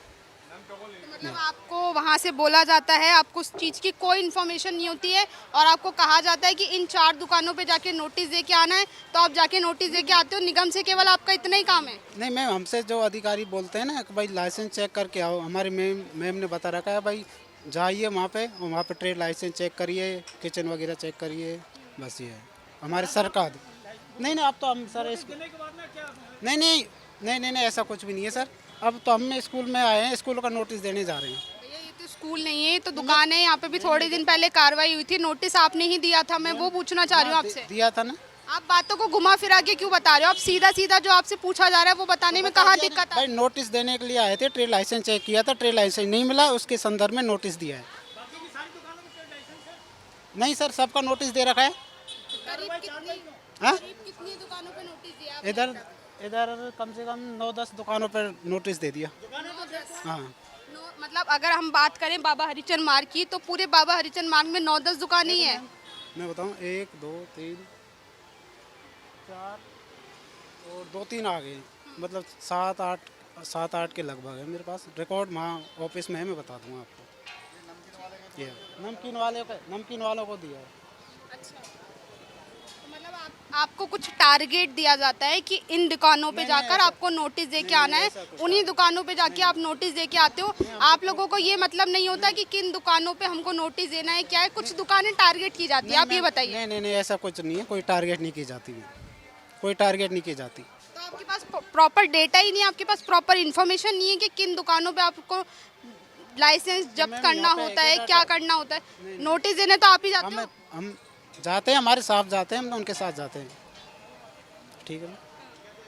मतलब आपको वहाँ से बोला जाता है, आपको उस चीज़ की कोई इन्फॉर्मेशन नहीं होती है और आपको कहा जाता है कि इन 4 दुकानों पे जाके नोटिस दे के आना है, तो आप जाके नोटिस दे के आते हो। निगम से केवल आपका इतना ही काम है? नहीं मैम, हमसे जो अधिकारी बोलते हैं ना कि भाई लाइसेंस चेक करके आओ, हमारे मैम ने बता रखा है भाई जाइए वहाँ पे और वहाँ पे ट्रेड लाइसेंस चेक करिए, किचन वगैरह चेक करिए, बस ये है हमारे सरकार। नहीं अब तो हम सर नहीं ऐसा कुछ भी नहीं है सर। अब तो हम स्कूल में आए हैं, स्कूल का नोटिस देने जा रहे हैं। भैया ये तो स्कूल नहीं है, ये तो दुकान है। यहाँ पे भी थोड़े दिन पहले कार्रवाई हुई थी, नोटिस आपने ही दिया था। मैं वो पूछना चाह रही हूँ आपसे। दिया था ना। आप बातों को घुमा फिरा के क्यों बता रहे हो? आप सीधा जो आपसे पूछा जा रहा है वो बताने में कहाँ दिक्कत है? भाई नोटिस देने के लिए आए थे, ट्रेड लाइसेंस चेक किया था, ट्रेड लाइसेंस नहीं मिला, उसके संदर्भ में नोटिस दिया है। नहीं सर, सबका नोटिस दे रखा है। कितनी दुकानों पे नोटिस दिया? इधर कम से कम 9-10 दुकानों पर नोटिस दे दिया। हाँ, मतलब अगर हम बात करें बाबा हरिचंद मार्ग की, तो पूरे बाबा हरिचंद मार्ग में 9-10 दुकानें ही है। मैं बताऊँ 1 2 3 4 और 2-3 आ गए, मतलब 7-8 के लगभग है मेरे पास रिकॉर्ड। वहाँ ऑफिस में है, मैं बता दूँगा आपको। ये नमकीन वालों को दिया है। अच्छा, तो मतलब आपको कुछ टारगेट दिया जाता है कि इन दुकानों पे जाकर आपको नोटिस दे के आना है, उन्हीं दुकानों पे जाके आप नोटिस दे के आते हो। आप लोगों को ये मतलब नहीं होता कि किन दुकानों पे हमको नोटिस देना है, क्या है? कुछ दुकानें टारगेट की जाती है, आप ये बताइए। नहीं ऐसा कुछ नहीं है, कोई टारगेट नहीं की जाती है, कोई टारगेट नहीं की जाती। तो आपके पास प्रॉपर डेटा ही नहीं है, आपके पास प्रॉपर इन्फॉर्मेशन नहीं है कि किन दुकानों पे आपको लाइसेंस जब्त करना होता है, क्या करना होता है? नोटिस देने तो आप ही जाते हो? हम जाते हैं, हमारे साथ जाते हैं, हम उनके साथ जाते हैं। ठीक है।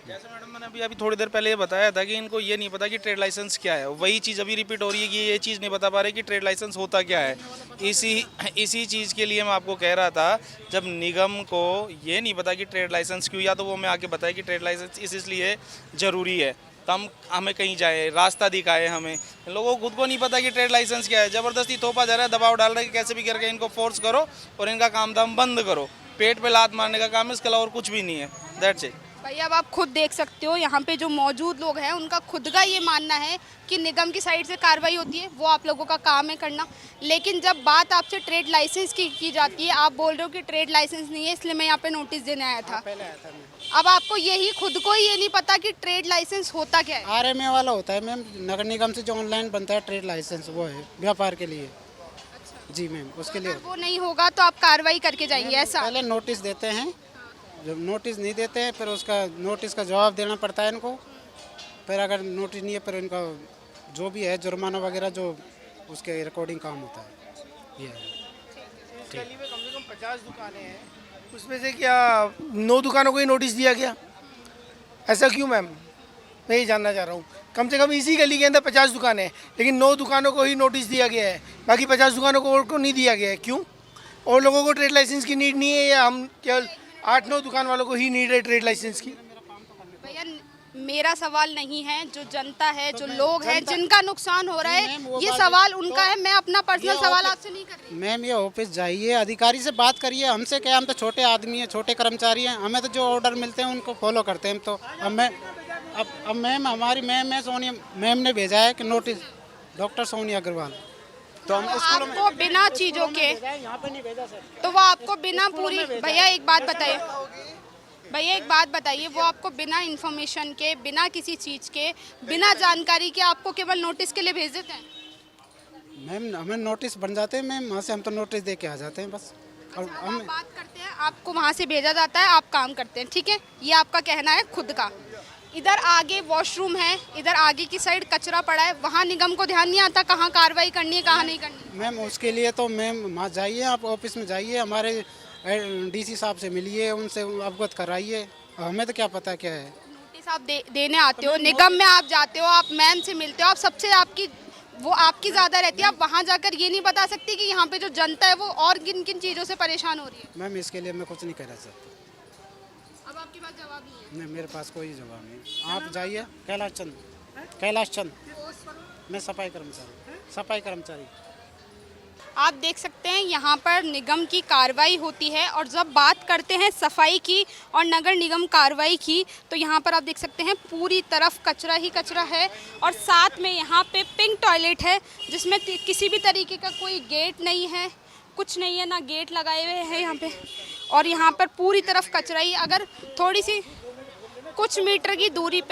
जैसे मैडम मैंने अभी थोड़ी देर पहले ये बताया था कि इनको ये नहीं पता कि ट्रेड लाइसेंस क्या है, वही चीज़ अभी रिपीट हो रही है कि ये चीज़ नहीं बता पा रहे कि ट्रेड लाइसेंस होता क्या है। इसी चीज़ के लिए मैं आपको कह रहा था, जब निगम को ये नहीं पता कि ट्रेड लाइसेंस क्यों, या तो वो हमें आके बताए कि ट्रेड लाइसेंस इसलिए ज़रूरी है, तो हमें कहीं जाए, रास्ता दिखाए हमें। लोगों को खुद को नहीं पता कि ट्रेड लाइसेंस क्या है, ज़बरदस्ती थोपा जा रहा है, दबाव डाल रहा है कि कैसे भी करके इनको फोर्स करो और इनका काम धाम बंद करो। पेट पे लात मारने का काम है, इसके अलावा और कुछ भी नहीं है। That's it. भैया अब आप खुद देख सकते हो, यहाँ पे जो मौजूद लोग हैं उनका खुद का ये मानना है कि निगम की साइड से कार्रवाई होती है, वो आप लोगों का काम है करना। लेकिन जब बात आपसे ट्रेड लाइसेंस की जाती है, आप बोल रहे हो कि ट्रेड लाइसेंस नहीं है इसलिए मैं यहाँ पे नोटिस देने आया था। अब आपको यही खुद को ही ये नहीं पता कि ट्रेड लाइसेंस होता क्या है? RMA वाला होता है मैम, नगर निगम से जो ऑनलाइन बनता है ट्रेड लाइसेंस, वो है व्यापार के लिए। जी मैम, उसके लिए वो नहीं होगा तो आप कार्रवाई करके जाएंगे ऐसा? पहले नोटिस देते हैं, जब नोटिस नहीं देते हैं फिर उसका नोटिस का जवाब देना पड़ता है इनको। फिर अगर नोटिस नहीं है फिर इनका जो भी है जुर्माना वगैरह जो उसके रिकॉर्डिंग काम होता है। ये इस गली में कम से कम 50 दुकानें हैं, उसमें से क्या 9 दुकानों को ही नोटिस दिया गया? ऐसा क्यों मैम? मैं ये जानना चाह रहा हूँ। कम से कम इसी गली के अंदर 50 दुकानें हैं, लेकिन 9 दुकानों को ही नोटिस दिया गया है, बाकी 50 दुकानों को और को नहीं दिया गया है। क्यों? और लोगों को ट्रेड लाइसेंस की नीड नहीं है, या हम केवल 8-9 दुकान वालों को ही नीड है ट्रेड लाइसेंस की? भैया मेरा सवाल नहीं है, जो जनता है, जो लोग हैं जिनका नुकसान हो रहा है, ये सवाल उनका है। मैं अपना पर्सनल सवाल आपसे नहीं कर रही। मैम ये ऑफिस जाइए, अधिकारी से बात करिए, हमसे क्या, हम तो छोटे आदमी हैं, छोटे कर्मचारी हैं, हमें तो जो ऑर्डर मिलते हैं उनको फॉलो करते हैं। तो अब मैम हमारी मैम है सोनिया मैम ने भेजा है कि नोटिस, डॉक्टर सोनिया अग्रवाल, तो हम आपको बिना चीज़ों के यहाँ पे नहीं भेजा सर, तो वो आपको बिना पूरी भैया एक बात बताइए, वो आपको बिना इन्फॉर्मेशन के, बिना किसी चीज़ के, बिना जानकारी के आपको केवल नोटिस के लिए भेज देते हैं? मैम हमें नोटिस बन जाते हैं मैम, वहाँ से हम तो नोटिस दे के आ जाते हैं बस। और हम बात करते हैं, आपको वहाँ से भेजा जाता है, आप काम करते हैं, ठीक है, ये आपका कहना है खुद का। इधर आगे वॉशरूम है, इधर आगे की साइड कचरा पड़ा है, वहाँ निगम को ध्यान नहीं आता कहाँ कार्रवाई करनी है, कहाँ नहीं करनी? मैम उसके लिए तो मैम वहाँ जाइए, आप ऑफिस में जाइए, हमारे DC साहब से मिलिए, उनसे अवगत कराइए, हमें तो क्या पता क्या है। नोटिस आप देने आते हो, निगम में आप जाते हो, आप मैम से मिलते हो, आप सबसे आपकी वो आपकी ज़्यादा रहती है, आप वहाँ जाकर ये नहीं बता सकती कि यहाँ पे जो जनता है वो और किन किन चीज़ों से परेशान हो रही है? मैम इसके लिए मैं कुछ नहीं कहना चाहता। अब आपके पास जवाब नहीं है? नहीं, मेरे पास कोई जवाब नहीं। आप जाइए कैलाश चंद, मैं सफाई कर्मचारी। आप देख सकते हैं यहाँ पर निगम की कार्रवाई होती है, और जब बात करते हैं सफाई की और नगर निगम कार्रवाई की, तो यहाँ पर आप देख सकते हैं पूरी तरफ कचरा ही कचरा है, और साथ में यहाँ पे पिंक टॉयलेट है जिसमें किसी भी तरीके का कोई गेट नहीं है, कुछ नहीं है, ना गेट लगाए हुए हैं यहाँ पे, और यहाँ पर पूरी तरफ कचरा ही। अगर थोड़ी सी कुछ मीटर की दूरी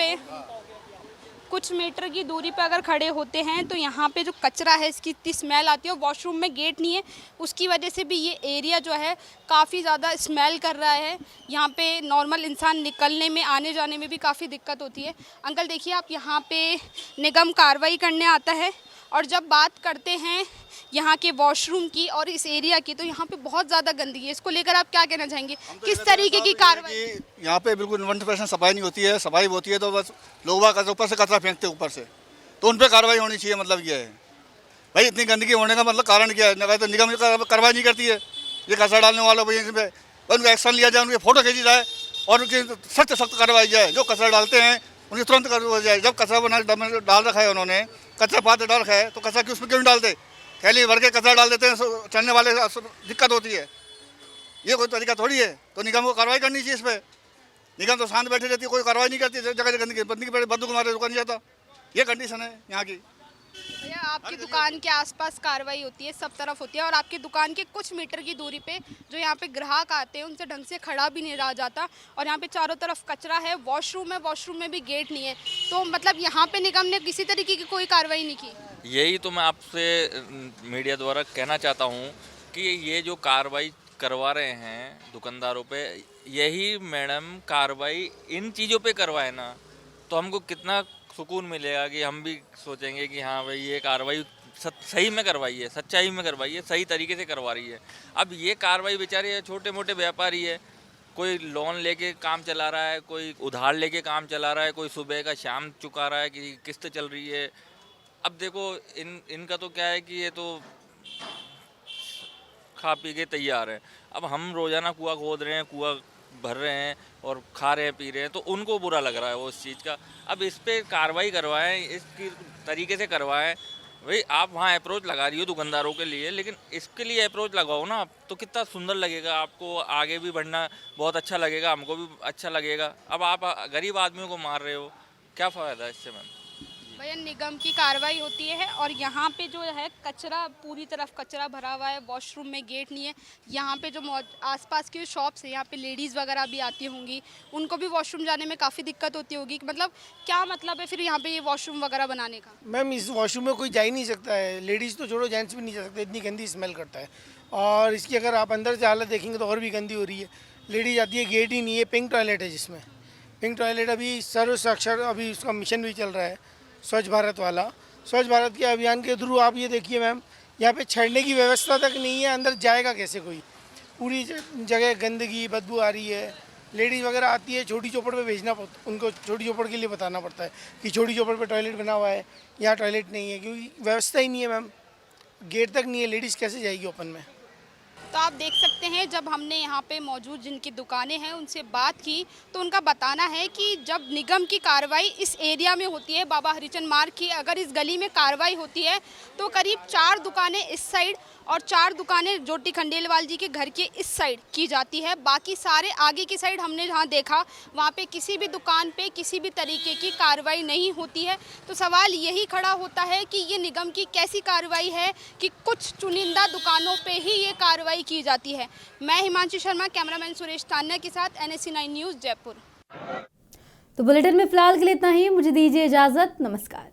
पे अगर खड़े होते हैं तो यहाँ पे जो कचरा है इसकी इतनी स्मेल आती है। वॉशरूम में गेट नहीं है, उसकी वजह से भी ये एरिया जो है काफ़ी ज़्यादा स्मेल कर रहा है। यहाँ पे नॉर्मल इंसान निकलने में, आने जाने में भी काफ़ी दिक्कत होती है। अंकल देखिए, आप यहाँ पे निगम कार्रवाई करने आता है, और जब बात करते हैं यहाँ के वॉशरूम की और इस एरिया की, तो यहाँ पे बहुत ज़्यादा गंदगी है। इसको लेकर आप क्या कहना चाहेंगे? किस तरीके की कार्रवाई? यहाँ पे बिल्कुल 100% सफाई नहीं होती है। सफाई होती है तो बस लोग ऊपर से कचरा फेंकते ऊपर से, तो उन पर कार्रवाई होनी चाहिए। मतलब ये है भाई, इतनी गंदगी होने का मतलब कारण क्या है? तो निगम कार्रवाई नहीं करती है। ये कचरा डालने वालों पर उनका एक्शन लिया जाए, उनकी फ़ोटो खींची जाए और उनकी सख्त कार्रवाई जाए। जो कचरा डालते हैं उन्हें तुरंत कार्रवाई जाए। जब कचरा डाल रखा है, उन्होंने कचरा पात्र डाल रखा है, तो कचरा उसमें क्यों नहीं डालते? थैली भर के कचरा डाल देते हैं, चलने वाले दिक्कत होती है। ये कोई तरीका थोड़ी है। तो निगम को कार्रवाई करनी चाहिए इस पर। निगम तो शांत बैठी रहती है, कोई कार्रवाई नहीं करती। जगह गंदगी बंदूक मारे दुकान नहीं जाता। ये कंडीशन है यहाँ की। भैया, आपकी दुकान के आसपास कार्रवाई होती है, सब तरफ होती है, और आपकी दुकान के कुछ मीटर की दूरी पे जो यहाँ पे ग्राहक आते हैं उनसे ढंग से खड़ा भी नहीं रहा जाता, और यहाँ पे चारों तरफ कचरा है। वॉशरूम है, वॉशरूम में भी गेट नहीं है। तो मतलब यहाँ पे निगम ने किसी तरीके की कोई कार्रवाई नहीं की। यही तो मैं आपसे मीडिया द्वारा कहना चाहता हूँ कि ये जो कार्रवाई करवा रहे हैं दुकानदारों पे, यही मैडम कार्रवाई इन चीज़ों पे करवाए ना, तो हमको कितना सुकून मिलेगा कि हम भी सोचेंगे कि हाँ भाई ये कार्रवाई सही में करवाई है, सच्चाई में करवाई है, सही तरीके से करवा रही है। अब ये कार्रवाई बेचारे छोटे मोटे व्यापारी है, कोई लोन लेके काम चला रहा है, कोई उधार लेके काम चला रहा है, कोई सुबह का शाम चुका रहा है कि किस्त चल रही है। अब देखो इनका तो क्या है कि ये तो खा पी के तैयार है। अब हम रोज़ाना कुआं खोद रहे हैं, कुआं भर रहे हैं और खा रहे हैं, पी रहे हैं, तो उनको बुरा लग रहा है वो इस चीज़ का। अब इस पर कार्रवाई करवाएं, इसकी तरीके से करवाएं। भाई आप वहाँ अप्रोच लगा रही हो दुकानदारों के लिए, लेकिन इसके लिए अप्रोच लगाओ ना, तो कितना सुंदर लगेगा, आपको आगे भी बढ़ना बहुत अच्छा लगेगा, हमको भी अच्छा लगेगा। अब आप गरीब आदमियों को मार रहे हो, क्या फ़ायदा इससे मैम? भैया, निगम की कार्रवाई होती है, और यहाँ पे जो है कचरा, पूरी तरफ कचरा भरा हुआ है, वॉशरूम में गेट नहीं है। यहाँ पे जो आसपास की शॉप्स है, यहाँ पे लेडीज़ वगैरह भी आती होंगी, उनको भी वॉशरूम जाने में काफ़ी दिक्कत होती होगी। मतलब क्या मतलब है फिर यहाँ पे ये वॉशरूम वगैरह बनाने का? मैम, इस वॉशरूम में कोई जा ही नहीं सकता है। लेडीज़ तो छोड़ो, जेंट्स भी नहीं जा सकते, इतनी गंदी स्मेल करता है। और इसकी अगर आप अंदर से हालत देखेंगे तो और भी गंदी हो रही है। लेडीज आती है, गेट ही नहीं है, पिंक टॉयलेट है, जिसमें पिंक टॉयलेट अभी सर्व साक्षर, अभी उसका मिशन भी चल रहा है, स्वच्छ भारत वाला। स्वच्छ भारत के अभियान के थ्रू आप ये देखिए मैम, यहाँ पे छड़ने की व्यवस्था तक नहीं है। अंदर जाएगा कैसे कोई? पूरी जगह गंदगी, बदबू आ रही है। लेडीज़ वगैरह आती है, छोटी चौपड़ पे भेजना, उनको छोटी चौपड़ के लिए बताना पड़ता है कि छोटी चौपड़ पे टॉयलेट बना हुआ है, यहाँ टॉयलेट नहीं है, क्योंकि व्यवस्था ही नहीं है मैम। गेट तक नहीं है, लेडीज़ कैसे जाएगी ओपन में? तो आप देख सकते हैं, जब हमने यहाँ पे मौजूद जिनकी दुकानें हैं उनसे बात की, तो उनका बताना है कि जब निगम की कार्रवाई इस एरिया में होती है, बाबा हरिचंद मार्ग की अगर इस गली में कार्रवाई होती है, तो करीब 4 दुकानें इस साइड और 4 दुकानें ज्योति खंडेलवाल जी के घर के इस साइड की जाती है। बाकी सारे आगे की साइड हमने जहाँ देखा, वहाँ पे किसी भी दुकान पे किसी भी तरीके की कार्रवाई नहीं होती है। तो सवाल यही खड़ा होता है कि ये निगम की कैसी कार्रवाई है कि कुछ चुनिंदा दुकानों पे ही ये कार्रवाई की जाती है। मैं हिमांशी शर्मा, कैमरामैन सुरेश तान्या के साथ, NSC9 न्यूज़, जयपुर। तो बुलेटिन में फिलहाल के लिए इतना ही। मुझे दीजिए इजाजत। नमस्कार।